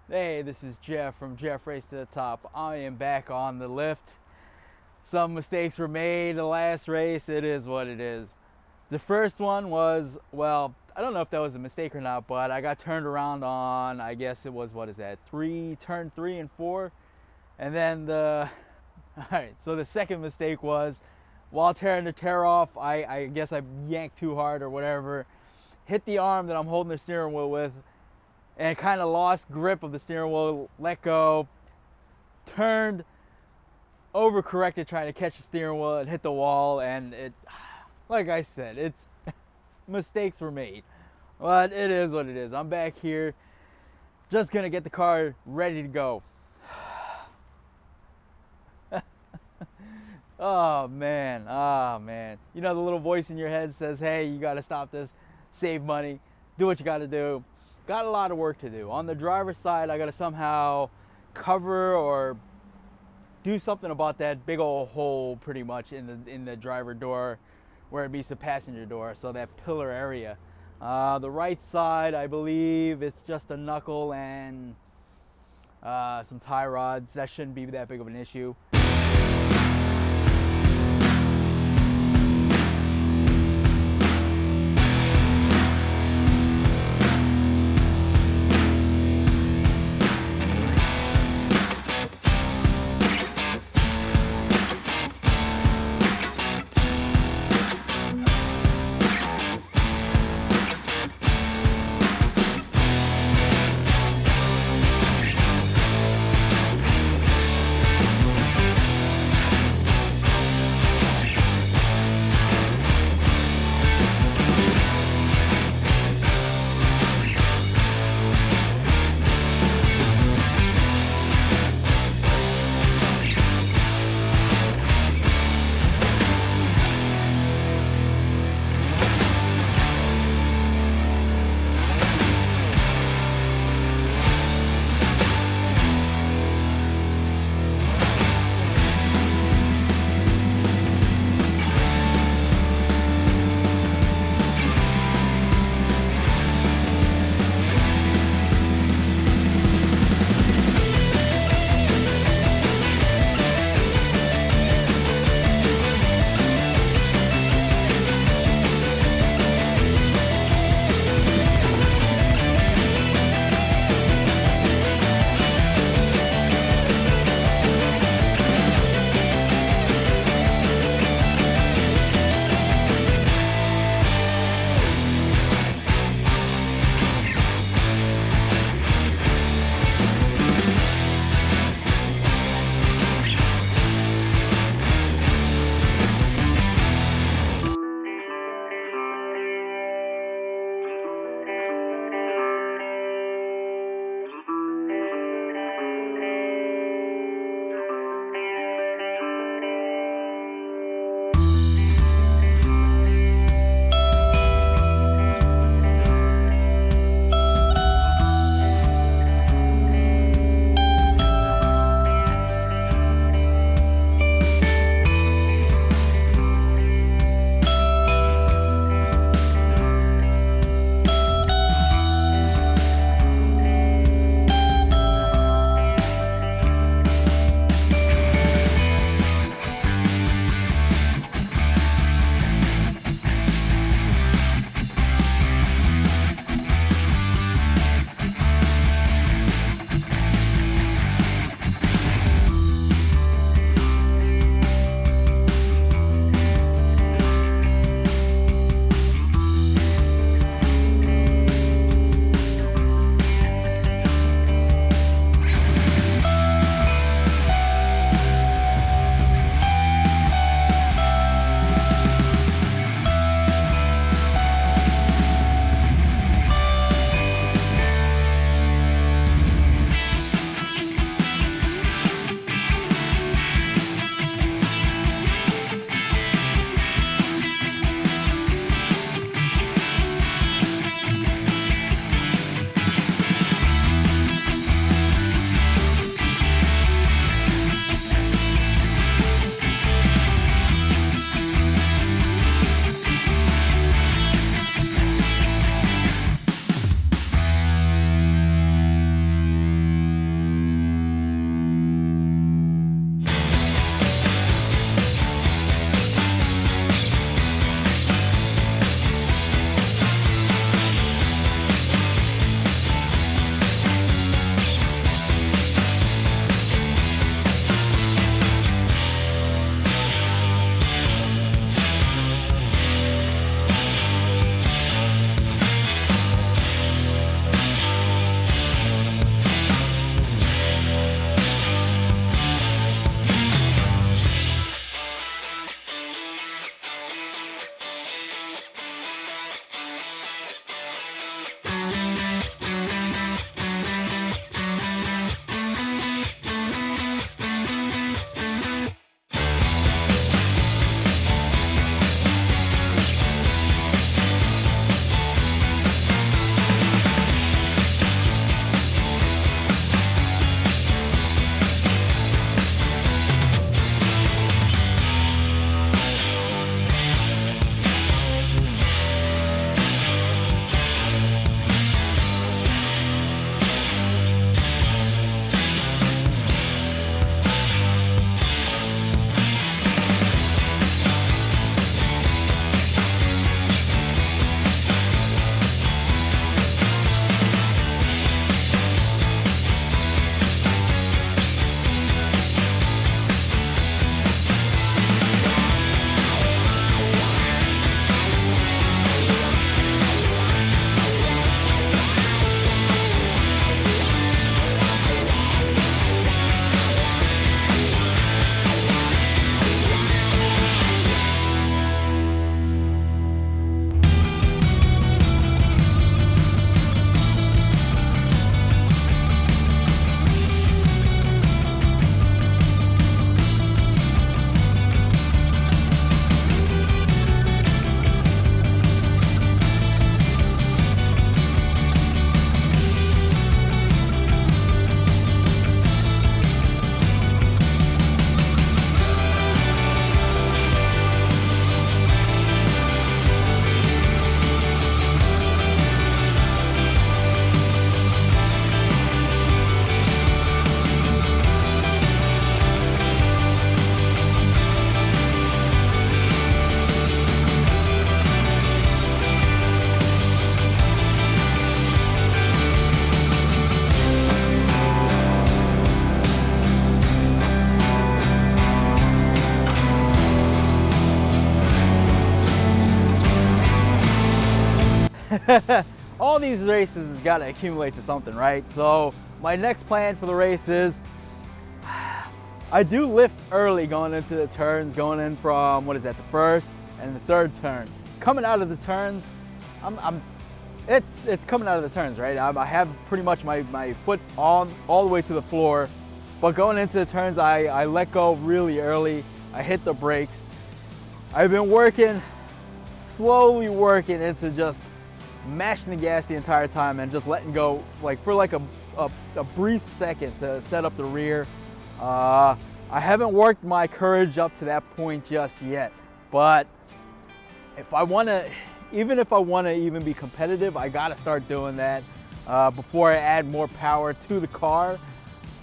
Hey, this is Jeff from Jeff Race to the Top. I am back on the lift. Some mistakes were made the last race. It is what it is. The first one was, well, I don't know if that was a mistake or not, but I got turned around on, I guess it was, what is that, turn 3 and 4. And then alright, so the second mistake was, while tearing the tear off, I guess I yanked too hard or whatever, hit the arm that I'm holding the steering wheel with, and kind of lost grip of the steering wheel, let go, turned, overcorrected trying to catch the steering wheel and hit the wall, and it, like I said, it's mistakes were made. But it is what it is. I'm back here, just gonna get the car ready to go. Oh man, oh man. You know the little voice in your head says, hey, you gotta stop this, save money, do what you gotta do. Got a lot of work to do. On the driver's side, I gotta somehow cover or do something about that big old hole pretty much in the driver door where it meets the passenger door, so that pillar area. The right side, I believe it's just a knuckle and some tie rods. That shouldn't be that big of an issue. all these races has got to accumulate to something, right? So my next plan for the race is I do lift early going into the turns, going in from, what is that, the first and the third turn. Coming out of the turns, it's coming out of the turns, right? I have pretty much my foot on all the way to the floor, but going into the turns, I let go really early. I hit the brakes. I've been slowly working into just mashing the gas the entire time and just letting go, like for like a brief second to set up the rear. I haven't worked my courage up to that point just yet, but if I want to, even if I want to even be competitive, I got to start doing that before I add more power to the car.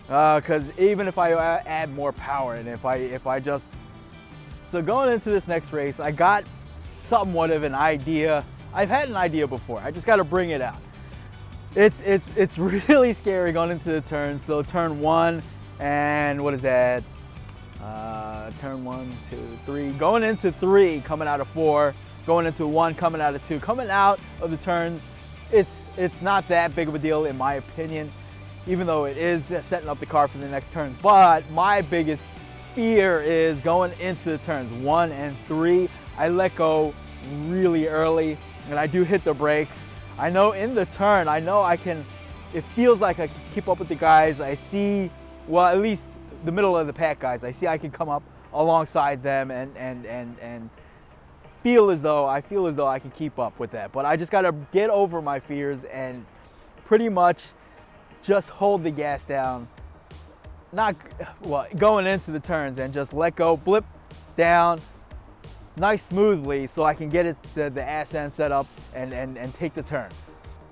Because even if I add more power, and if I just, so going into this next race, I got somewhat of an idea. I've had an idea before. I just got to bring it out. It's really scary going into the turns. So turn 1 and what is that? Turn 1, 2, 3. Going into 3, coming out of 4. Going into 1, coming out of 2. Coming out of the turns, it's not that big of a deal in my opinion, even though it is setting up the car for the next turn. But my biggest fear is going into the turns 1 and 3. I let go really early and I do hit the brakes. I know in the turn, I know I can, it feels like I can keep up with the guys. I see, well, at least the middle of the pack guys, I see I can come up alongside them and feel as though I can keep up with that. But I just gotta get over my fears and pretty much just hold the gas down, going into the turns, and just let go, blip down nice smoothly so I can get it the ass end set up and take the turn.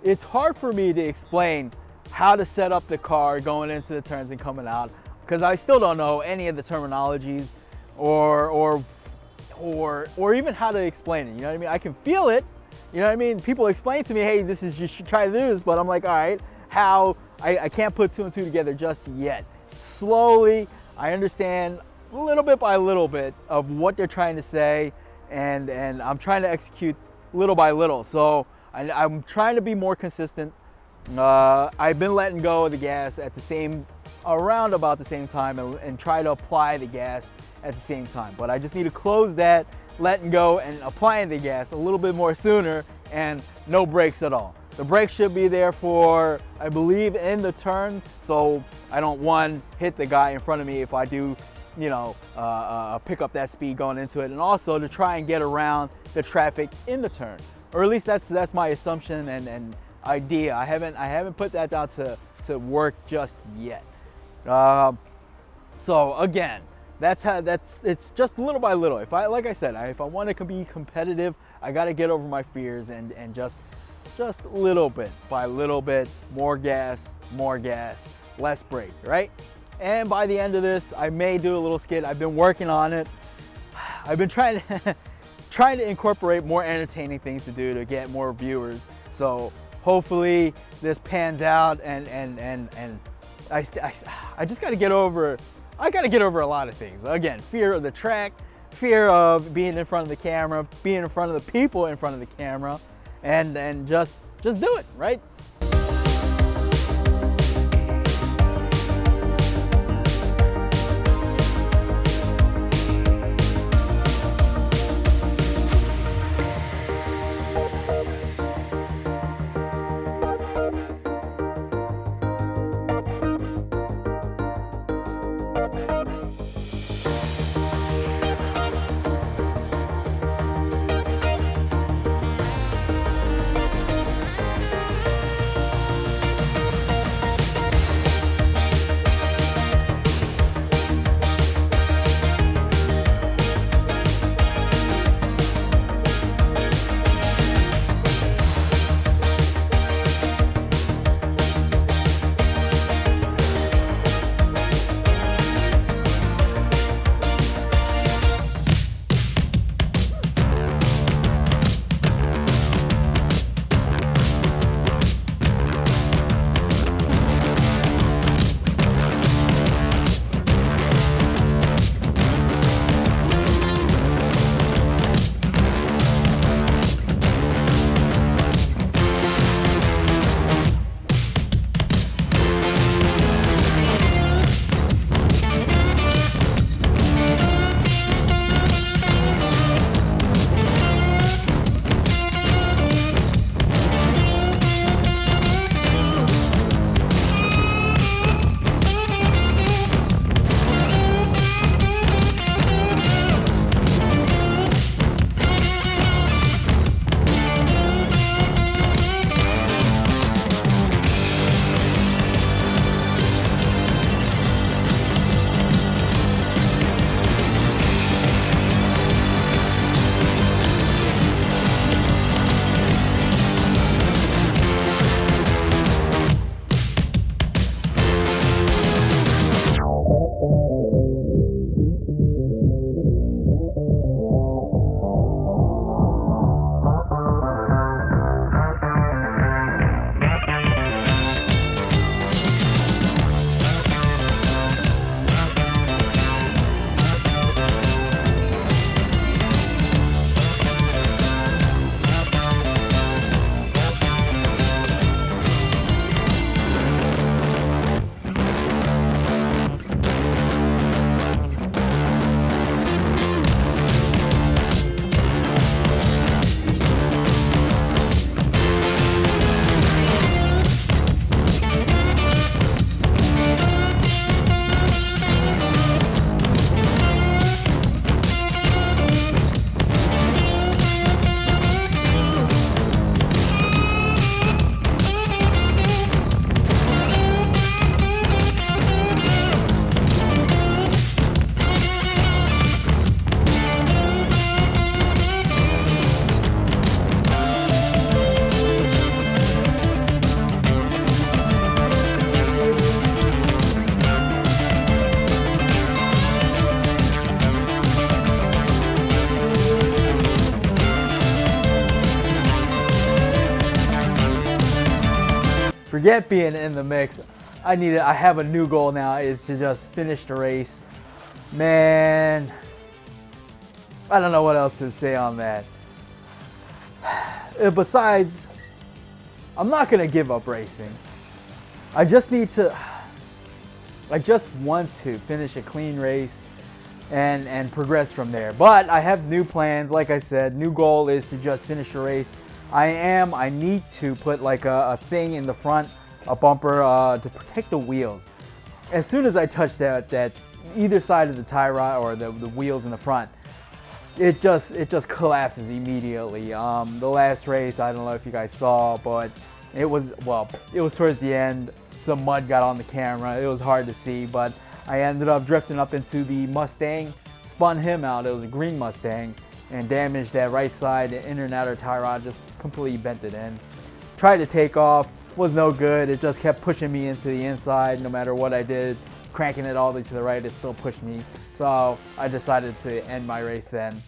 It's hard for me to explain how to set up the car going into the turns and coming out because I still don't know any of the terminologies or even how to explain it. You know what I mean? I can feel it. You know what I mean? People explain to me, hey, you should try to do this, but I'm like, all right, how? I can't put 2 and 2 together just yet. Slowly, I understand little bit by little bit of what they're trying to say, and I'm trying to execute little by little. So I'm trying to be more consistent. I've been letting go of the gas at around about the same time and try to apply the gas at the same time. But I just need to close that letting go and applying the gas a little bit more sooner and no brakes at all. The brakes should be there for, I believe, in the turn, so I don't, hit the guy in front of me if I do, pick up that speed going into it, and also to try and get around the traffic in the turn, or at least that's my assumption and idea. I haven't put that down to work just yet. So again, it's just little by little. If I want to be competitive, I got to get over my fears and just little bit by little bit, more gas, less brake, right? And by the end of this, I may do a little skit. I've been working on it. I've been trying to incorporate more entertaining things to do to get more viewers. So hopefully this pans out, and I just got to get over. I got to get over a lot of things. Again, fear of the track, fear of being in front of the camera, being in front of the people in front of the camera, and just do it, right? forget being in the mix. I have a new goal now, is to just finish the race. Man, I don't know what else to say on that. Besides, I'm not gonna give up racing. I just want to finish a clean race and progress from there. But I have new plans. Like I said, new goal is to just finish a race. I need to put like a thing in the front, a bumper to protect the wheels. As soon as I touch that either side of the tie rod or the wheels in the front, it just collapses immediately. The last race, I don't know if you guys saw, but it was towards the end. Some mud got on the camera. It was hard to see, but I ended up drifting up into the Mustang, spun him out. It was a green Mustang, and damaged that right side, the inner and outer tie rod, just completely bent it in. Tried to take off, was no good. It just kept pushing me into the inside. No matter what I did, cranking it all the way to the right, it still pushed me. So I decided to end my race then.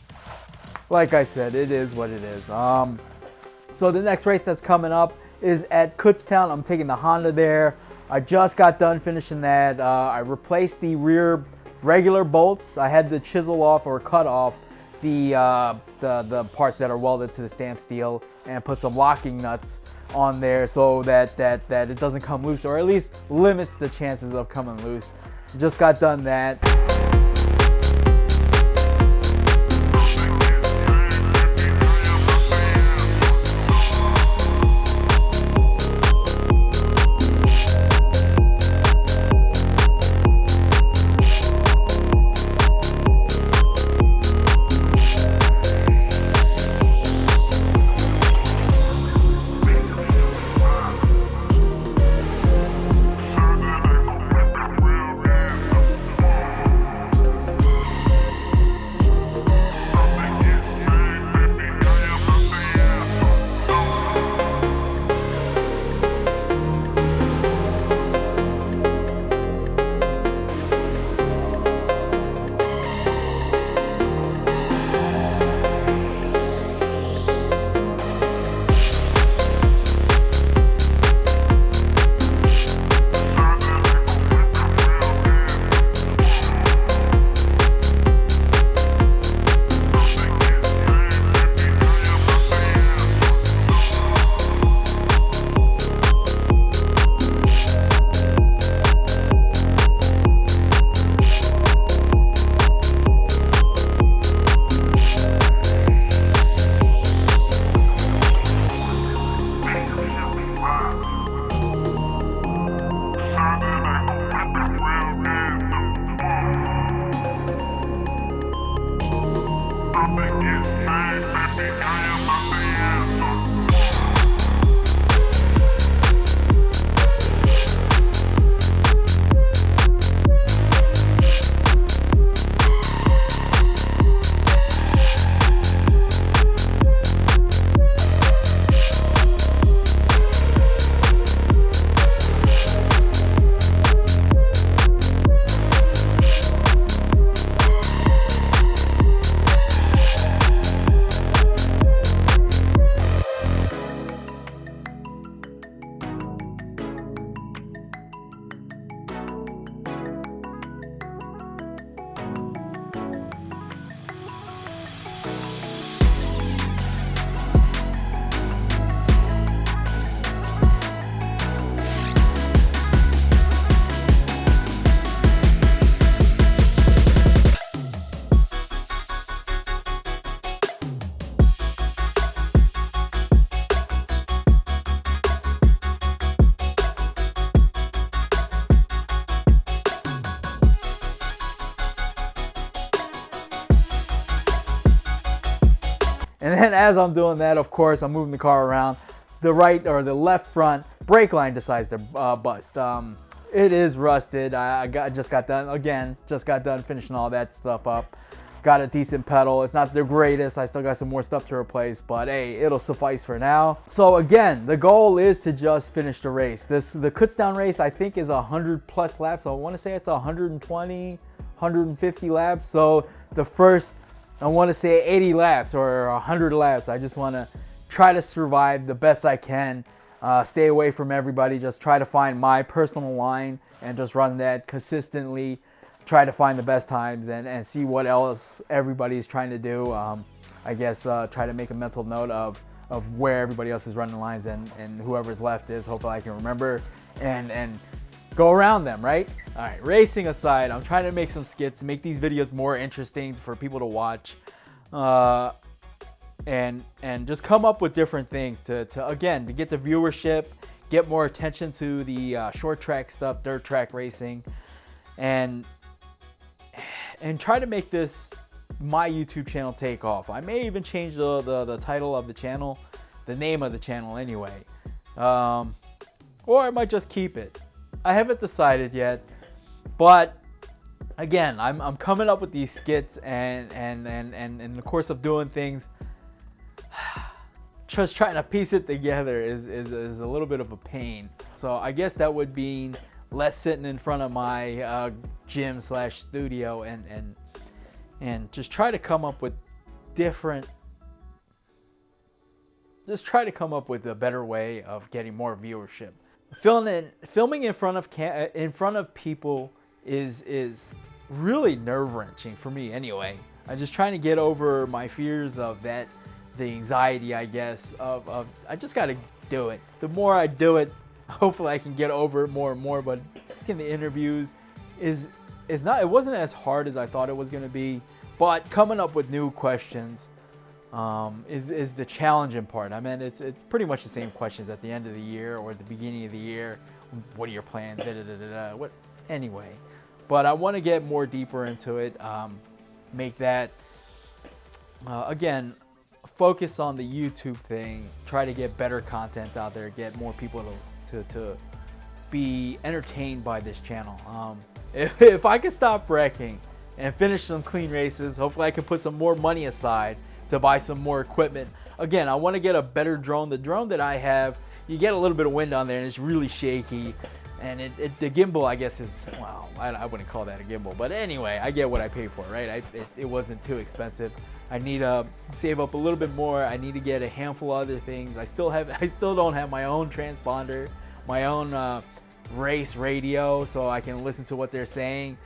Like I said, it is what it is. So the next race that's coming up is at Kutztown. I'm taking the Honda there. I just got done finishing that. I replaced the rear regular bolts. I had to chisel off or cut off the parts that are welded to the stamped steel and put some locking nuts on there so that it doesn't come loose, or at least limits the chances of coming loose. Just got done that. And then as I'm doing that, of course, I'm moving the car around. The right or the left front brake line decides to bust. It is rusted. Just got done finishing all that stuff up. Got a decent pedal. It's not the greatest. I still got some more stuff to replace, but hey, it'll suffice for now. So again, the goal is to just finish the race. The Kutztown race, I think, is 100 plus laps. I want to say it's 120, 150 laps. So the first, I want to say 80 laps or 100 laps. I just want to try to survive the best I can. stay away from everybody. Just try to find my personal line and just run that consistently. Try to find the best times and see what else everybody's trying to do. I guess try to make a mental note of where everybody else is running lines, and whoever's left is. Hopefully I can remember and go around them, right? All right, racing aside, I'm trying to make some skits, make these videos more interesting for people to watch, and just come up with different things to again, to get the viewership, get more attention to the short track stuff, dirt track racing, and try to make this my YouTube channel take off. I may even change the title of the channel, the name of the channel anyway, or I might just keep it. I haven't decided yet, but again, I'm coming up with these skits, and in the course of doing things, just trying to piece it together is a little bit of a pain. So I guess that would mean less sitting in front of my gym / studio and just try to come up with a better way of getting more viewership. Filming in front of people is really nerve-wracking for me anyway. I'm just trying to get over my fears of that, the anxiety, I guess, of I just got to do it. The more I do it, hopefully I can get over it more and more. But in the interviews it wasn't as hard as I thought it was going to be, but coming up with new questions is the challenging part. I mean, it's pretty much the same questions at the end of the year or at the beginning of the year. What are your plans? What anyway? But I want to get more deeper into it. Make that again, focus on the YouTube thing. Try to get better content out there. Get more people to be entertained by this channel. If I could stop wrecking and finish some clean races, hopefully I can put some more money aside to buy some more equipment. Again, I want to get a better drone. The drone that I have, you get a little bit of wind on there and it's really shaky. And the gimbal, I guess, is, well, I wouldn't call that a gimbal. But anyway, I get what I pay for, right? It wasn't too expensive. I need to save up a little bit more. I need to get a handful of other things. I still don't have my own transponder, my own race radio, so I can listen to what they're saying.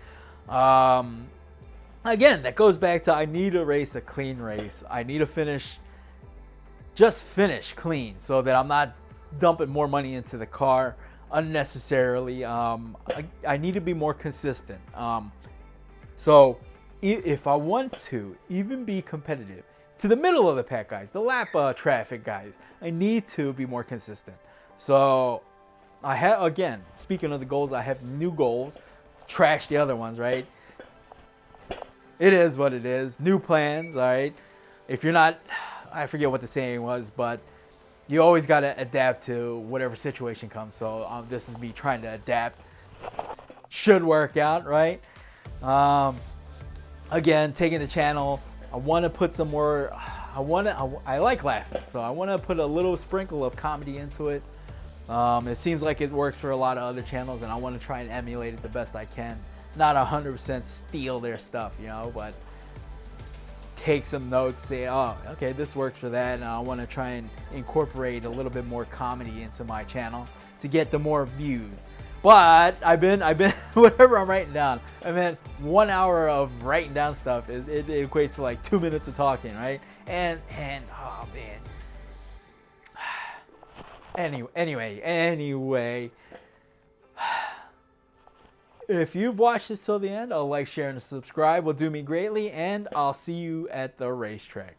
Again, that goes back to I need to race a clean race. I need to finish clean so that I'm not dumping more money into the car unnecessarily. I need to be more consistent. So if I want to even be competitive to the middle of the pack guys, the lap traffic guys, I need to be more consistent. So I have, again, speaking of the goals, I have new goals. Trash the other ones, right? It is what it is. New plans, all right? If you're not, I forget what the saying was, but you always got to adapt to whatever situation comes. So this is me trying to adapt. Should work out, right? Again, taking the channel, I want to put some more, I like laughing, so I want to put a little sprinkle of comedy into it. It seems like it works for a lot of other channels, and I want to try and emulate it the best I can. Not 100% steal their stuff, you know, but take some notes, say, oh, okay, this works for that, and I want to try and incorporate a little bit more comedy into my channel to get the more views. But I've been whatever I'm writing down, I mean, 1 hour of writing down stuff, it equates to like 2 minutes of talking, right? And oh man. Anyway. If you've watched this till the end, a like, share, and a subscribe will do me greatly, and I'll see you at the racetrack.